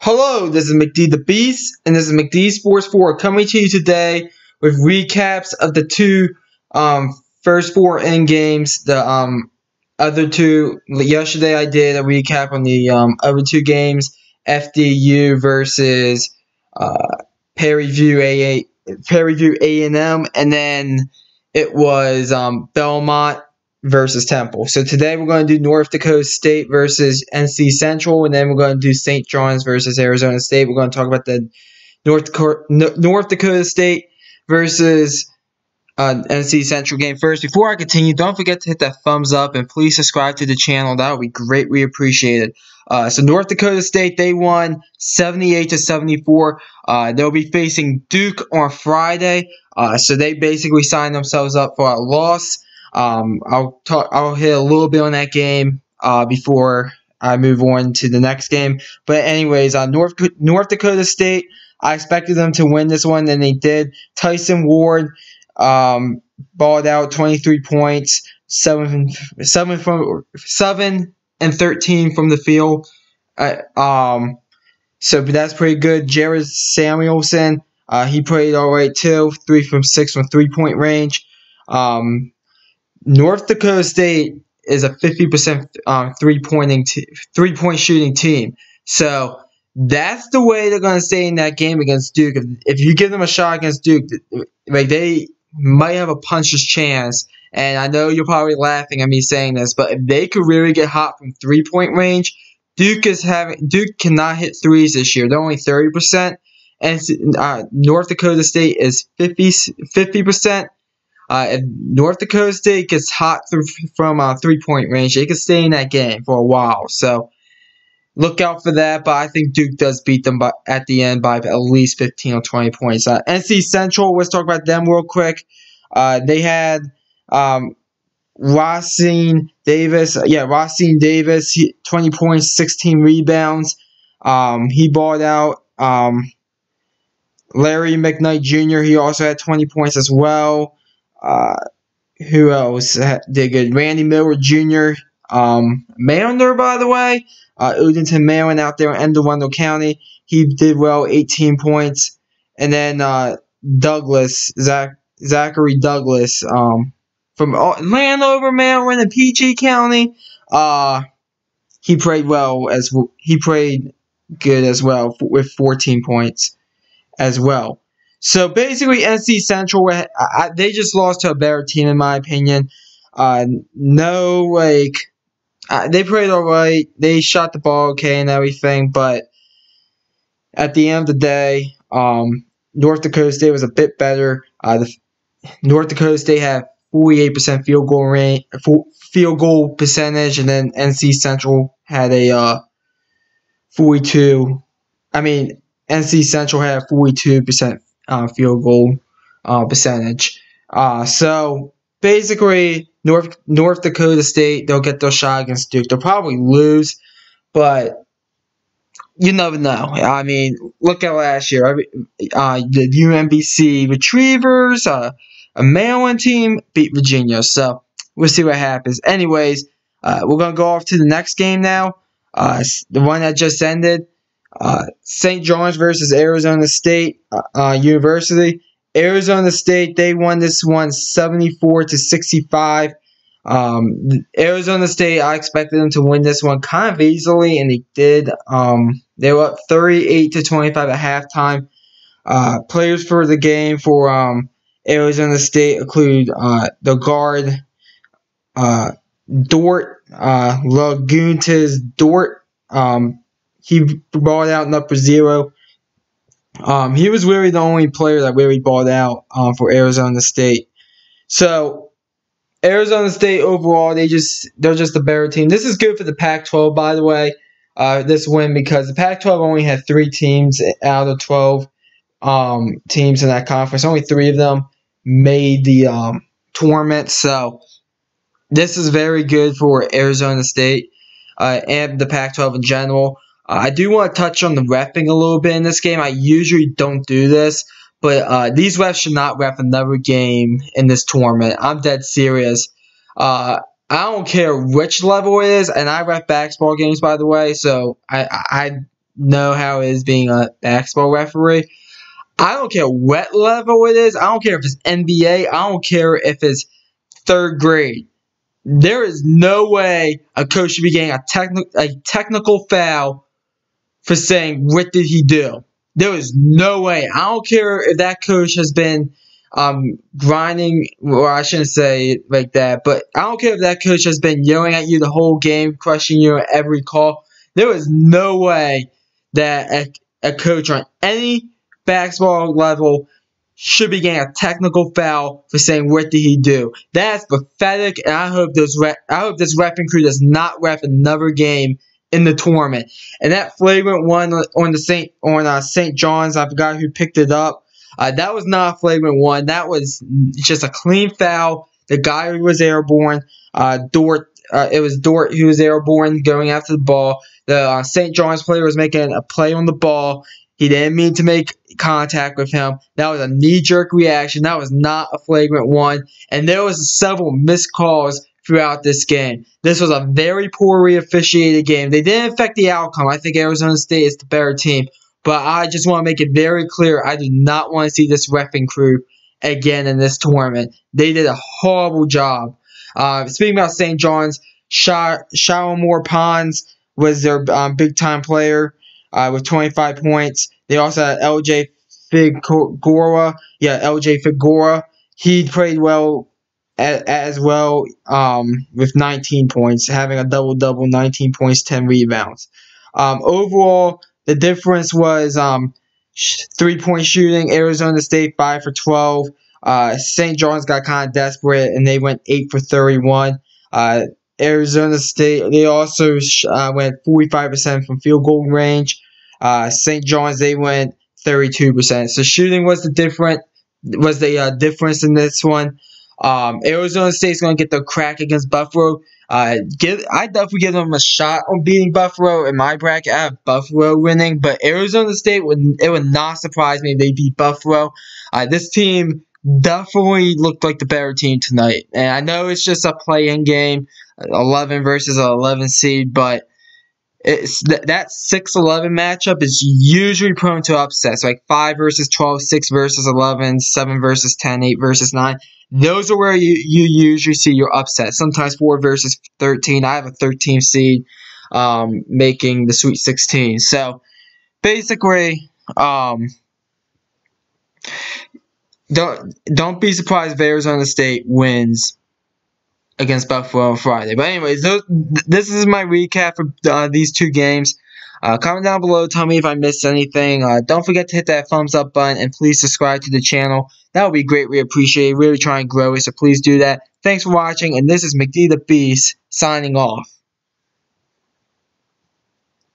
Hello, this is McD the Beast, and this is McD Sports 4 coming to you today with recaps of the two first four end games. The other two, yesterday I did a recap on the other two games, FDU versus Prairie View A&M, and then it was Belmont versus Temple. So today we're going to do North Dakota State versus NC Central, and then we're going to do St. John's versus Arizona State. We're going to talk about the North Dakota State versus NC Central game first. Before I continue, don't forget to hit that thumbs up and please subscribe to the channel. That would be greatly appreciated. So North Dakota State, they won 78-74. They'll be facing Duke on Friday. So they basically signed themselves up for a loss. I'll hit a little bit on that game before I move on to the next game. But anyways, North Dakota State, I expected them to win this one, and they did. Tyson Ward balled out 23 points, 7 and 13 from the field. So that's pretty good. Jared Samuelson, he played all right too, 3 from 6 from 3-point range. North Dakota State is a 50% three-point shooting team. So that's the way they're going to stay in that game against Duke. If you give them a shot against Duke, like, they might have a puncher's chance. And I know you're probably laughing at me saying this, but if they could really get hot from three-point range, Duke cannot hit threes this year. They're only 30%, and North Dakota State is 50%. If North Dakota State gets hot from three-point range, they could stay in that game for a while. So look out for that. But I think Duke does beat them at the end by at least 15 or 20 points. NC Central, let's talk about them real quick. They had Racine Davis. 20 points, 16 rebounds. He balled out. Larry McKnight Jr., he also had 20 points as well. Who else did good? Randy Miller Jr., Mariner, by the way. Udenton Maryland out there in Anne Arundel County. He did well, 18 points. And then Zachary Douglas from Landover, Maryland, and PG County. He played good as well with 14 points as well. So basically, NC Central, they just lost to a better team in my opinion. They played alright. They shot the ball okay and everything, but at the end of the day, North Dakota State was a bit better. North Dakota State had 48% field goal percentage, and then NC Central had a 42. I mean, NC Central had a 42% field goal percentage. So basically, North Dakota State, they'll get their shot against Duke. They'll probably lose, but you never know. I mean, look at last year. The UMBC Retrievers, a Maryland team, beat Virginia. So we'll see what happens. Anyways, we're going to go off to the next game now. The one that just ended. St. John's versus Arizona State University. Arizona State, they won this one 74-65. Arizona State, I expected them to win this one kind of easily, and they did. They were up 38-25 at halftime. Players for the game for Arizona State include the guard Dort, Laguntas Dort. He balled out number 0. He was really the only player that really balled out for Arizona State. So Arizona State overall, they're just a better team. This is good for the Pac-12, by the way. This win, because the Pac-12 only had 3 teams out of 12 teams in that conference. Only 3 of them made the tournament. So this is very good for Arizona State and the Pac-12 in general. I do want to touch on the reffing a little bit in this game. I usually don't do this, but these refs should not ref another game in this tournament. I'm dead serious. I don't care which level it is, and I ref basketball games, by the way, so I know how it is being a basketball referee. I don't care what level it is. I don't care if it's NBA. I don't care if it's 3rd grade. There is no way a coach should be getting a technical foul for saying, what did he do? There is no way. I don't care if that coach has been grinding, or I shouldn't say it like that, but I don't care if that coach has been yelling at you the whole game, crushing you at every call. There is no way that a coach on any basketball level should be getting a technical foul for saying, what did he do? That's pathetic, and I hope this refereeing crew does not ref another game in the tournament. And that flagrant one on St. John's, I forgot who picked it up. That was not a flagrant one. That was just a clean foul. The guy was airborne. It was Dort who was airborne going after the ball. The St. John's player was making a play on the ball. He didn't mean to make contact with him. That was a knee-jerk reaction. That was not a flagrant one. And there was several missed calls throughout this game. This was a very poorly officiated game. They didn't affect the outcome. I think Arizona State is the better team. But I just want to make it very clear, I do not want to see this reffing crew again in this tournament. They did a horrible job. Speaking about St. John's, Shalimar Pons was their big-time player with 25 points. They also had LJ Figueroa. Yeah, LJ Figueroa. He played well as well with 19 points, having a double-double, 19 points, 10 rebounds. Overall, the difference was 3-point shooting. Arizona State 5 for 12. St. John's got kind of desperate, and they went 8 for 31. Arizona State, they also went 45% from field goal range. St. John's, they went 32%. So shooting was the difference in this one. Arizona State's going to get the crack against Buffalo. I definitely give them a shot on beating Buffalo. In my bracket, I have Buffalo winning, but Arizona State would not surprise me if they beat Buffalo. This team definitely looked like the better team tonight, and I know it's just a play-in game, 11 versus an 11 seed, but that 6-11 matchup is usually prone to upsets, like 5 versus 12, 6 versus 11, 7 versus 10, 8 versus 9. Those are where you usually see your upset. Sometimes 4 versus 13. I have a 13 seed making the Sweet 16. So, basically, don't be surprised if Arizona State wins against Buffalo on Friday. But anyways, this is my recap for these two games. Comment down below, tell me if I missed anything. Don't forget to hit that thumbs up button, and please subscribe to the channel. That would be greatly appreciated. Really trying to grow it, so please do that. Thanks for watching, and this is McD the Beast signing off.